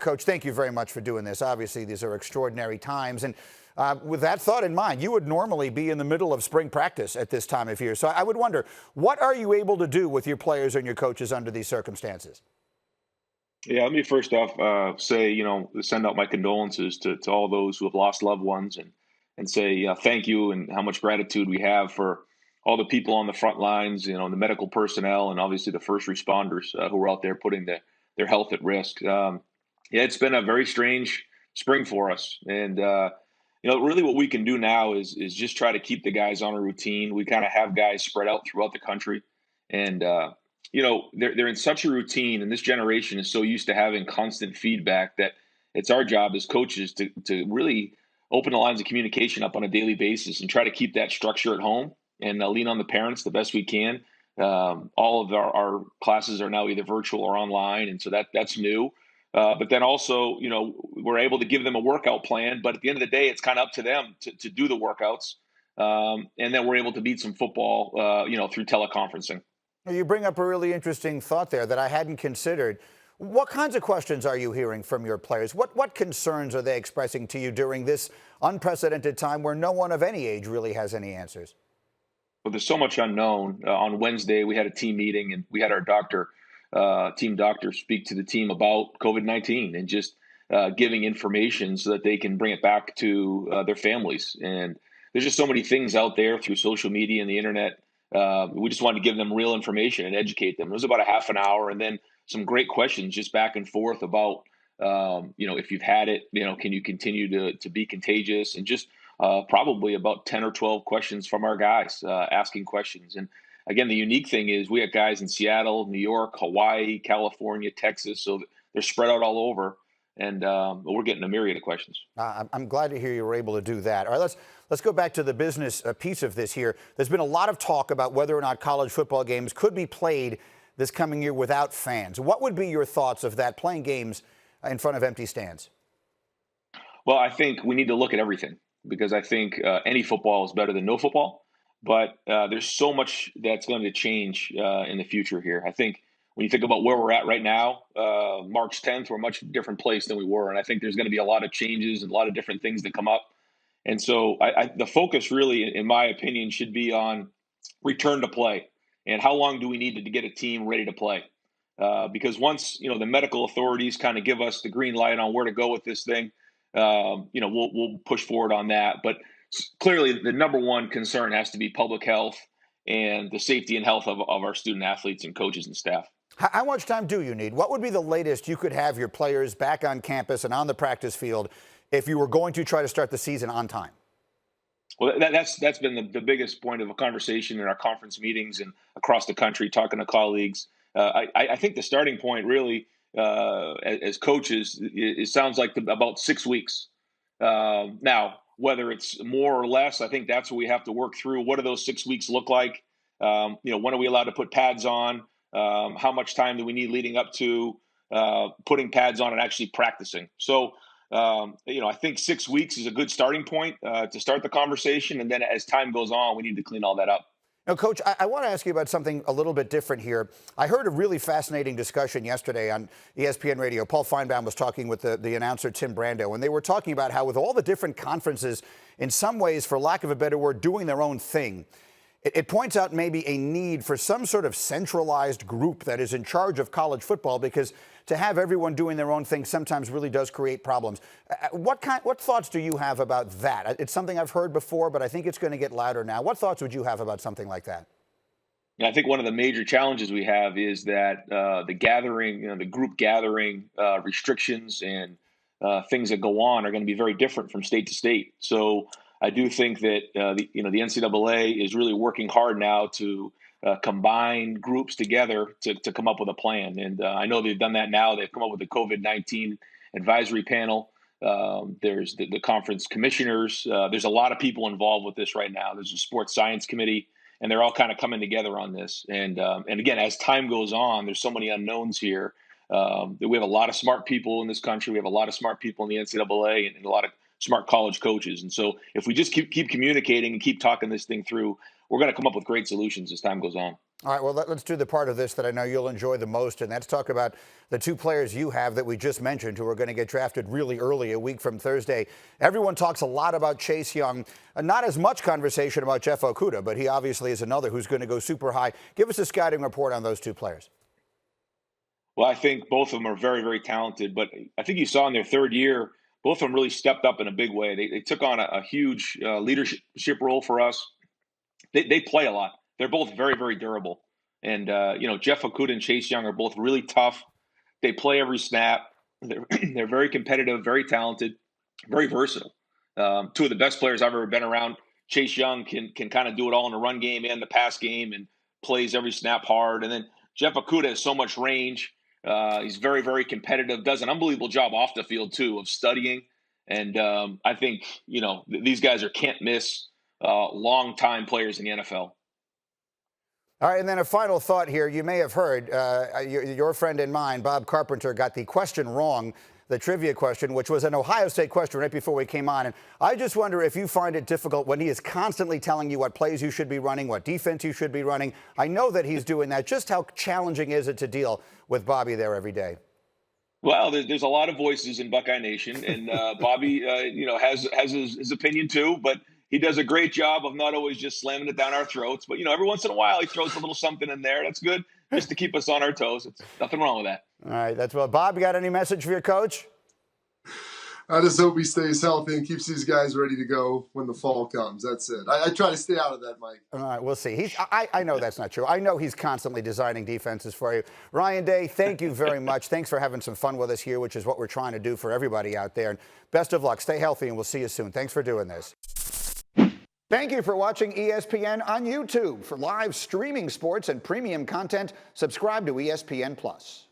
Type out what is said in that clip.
Coach, thank you very much for doing this. Obviously, these are extraordinary times. And with that thought in mind, you would normally be in the middle of spring practice at this time of year. So I would wonder, what are you able to do with your players and your coaches under these circumstances? Yeah, let me first off say, send out my condolences to all those who have lost loved ones and say thank you and how much gratitude we have for all the people on the front lines, the medical personnel and obviously the first responders who are out there putting their health at risk. Yeah, it's been a very strange spring for us. And, really what we can do now is just try to keep the guys on a routine. We kind of have guys spread out throughout the country. And, they're in such a routine, and this generation is so used to having constant feedback that it's our job as coaches to really open the lines of communication up on a daily basis and try to keep that structure at home and lean on the parents the best we can. All of our classes are now either virtual or online, and so that's new. But then also, we're able to give them a workout plan, but at the end of the day, it's kind of up to them to do the workouts. And then we're able to beat some football, through teleconferencing. You bring up a really interesting thought there that I hadn't considered. What kinds of questions are you hearing from your players? What concerns are they expressing to you during this unprecedented time where no one of any age really has any answers? Well, there's so much unknown. On Wednesday, we had a team meeting, and we had our team doctor, speak to the team about COVID-19 and just giving information so that they can bring it back to their families. And there's just so many things out there through social media and the internet. We just wanted to give them real information and educate them. It was about a half an hour, and then some great questions just back and forth about, if you've had it, can you continue to be contagious, and just probably about 10 or 12 questions from our guys asking questions. And again, the unique thing is we have guys in Seattle, New York, Hawaii, California, Texas, so they're spread out all over. And we're getting a myriad of questions. I'm glad to hear you were able to do that. All right, let's go back to the business piece of this here. There's been a lot of talk about whether or not college football games could be played this coming year without fans. What would be your thoughts of that, playing games in front of empty stands? Well, I think we need to look at everything, because I think any football is better than no football. But there's so much that's going to change in the future here. I think when you think about where we're at right now, March 10th, we're a much different place than we were. And I think there's going to be a lot of changes and a lot of different things that come up. And so the focus really, in my opinion, should be on return to play. And how long do we need to get a team ready to play? Because once, the medical authorities kind of give us the green light on where to go with this thing, we'll push forward on that. But clearly the number one concern has to be public health and the safety and health of our student athletes and coaches and staff. How much time do you need? What would be the latest you could have your players back on campus and on the practice field if you were going to try to start the season on time? Well, that's been the biggest point of a conversation in our conference meetings and across the country, talking to colleagues. I think the starting point really, as coaches, it sounds like about 6 weeks. Now, whether it's more or less, I think that's what we have to work through. What do those 6 weeks look like? When are we allowed to put pads on? How much time do we need leading up to putting pads on and actually practicing? So, I think 6 weeks is a good starting point to start the conversation. And then as time goes on, we need to clean all that up. Now, Coach, I want to ask you about something a little bit different here. I heard a really fascinating discussion yesterday on ESPN Radio. Paul Feinbaum was talking with the announcer Tim Brando, and they were talking about how with all the different conferences, in some ways, for lack of a better word, doing their own thing, it points out maybe a need for some sort of centralized group that is in charge of college football, because to have everyone doing their own thing sometimes really does create problems. What thoughts do you have about that? It's something I've heard before, but I think it's going to get louder now. What thoughts would you have about something like that? Yeah, I think one of the major challenges we have is that the gathering, the group gathering restrictions and things that go on are going to be very different from state to state. So I do think that the NCAA is really working hard now to combine groups together to come up with a plan. And I know they've done that now. They've come up with the COVID-19 advisory panel. There's the conference commissioners. There's a lot of people involved with this right now. There's a sports science committee, and they're all kind of coming together on this. And again, as time goes on, there's so many unknowns here. We have a lot of smart people in this country. We have a lot of smart people in the NCAA and a lot of smart college coaches. And so if we just keep communicating and keep talking this thing through, we're going to come up with great solutions as time goes on. All right, well, let's do the part of this that I know you'll enjoy the most, and that's talk about the two players you have that we just mentioned who are going to get drafted really early, a week from Thursday. Everyone talks a lot about Chase Young. Not as much conversation about Jeff Okuda, but he obviously is another who's going to go super high. Give us a scouting report on those two players. Well, I think both of them are very, very talented, but I think you saw in their third year, both of them really stepped up in a big way. They took on a huge leadership role for us. They play a lot. They're both very, very durable. And, Jeff Okuda and Chase Young are both really tough. They play every snap. They're very competitive, very talented, very versatile. Two of the best players I've ever been around. Chase Young can kind of do it all in the run game and the pass game and plays every snap hard. And then Jeff Okuda has so much range. He's very, very competitive, does an unbelievable job off the field, too, of studying. And I think, these guys are can't miss long-time players in the NFL. All right, and then a final thought here. You may have heard your friend and mine, Bob Carpenter, got the question wrong, the trivia question, which was an Ohio State question right before we came on. And I just wonder if you find it difficult when he is constantly telling you what plays you should be running, what defense you should be running. I know that he's doing that. Just how challenging is it to deal with Bobby there every day? Well, there's a lot of voices in Buckeye Nation, and Bobby, has his opinion too, but he does a great job of not always just slamming it down our throats. But, every once in a while he throws a little something in there. That's good, just to keep us on our toes. It's nothing wrong with that. All right, that's well. Bob, you got any message for your coach? I just hope he stays healthy and keeps these guys ready to go when the fall comes. That's it. I try to stay out of that, Mike. All right, we'll see. I know that's not true. I know he's constantly designing defenses for you. Ryan Day, thank you very much. Thanks for having some fun with us here, which is what we're trying to do for everybody out there. And best of luck. Stay healthy, and we'll see you soon. Thanks for doing this. Thank you for watching ESPN on YouTube. For live streaming sports and premium content, subscribe to ESPN+.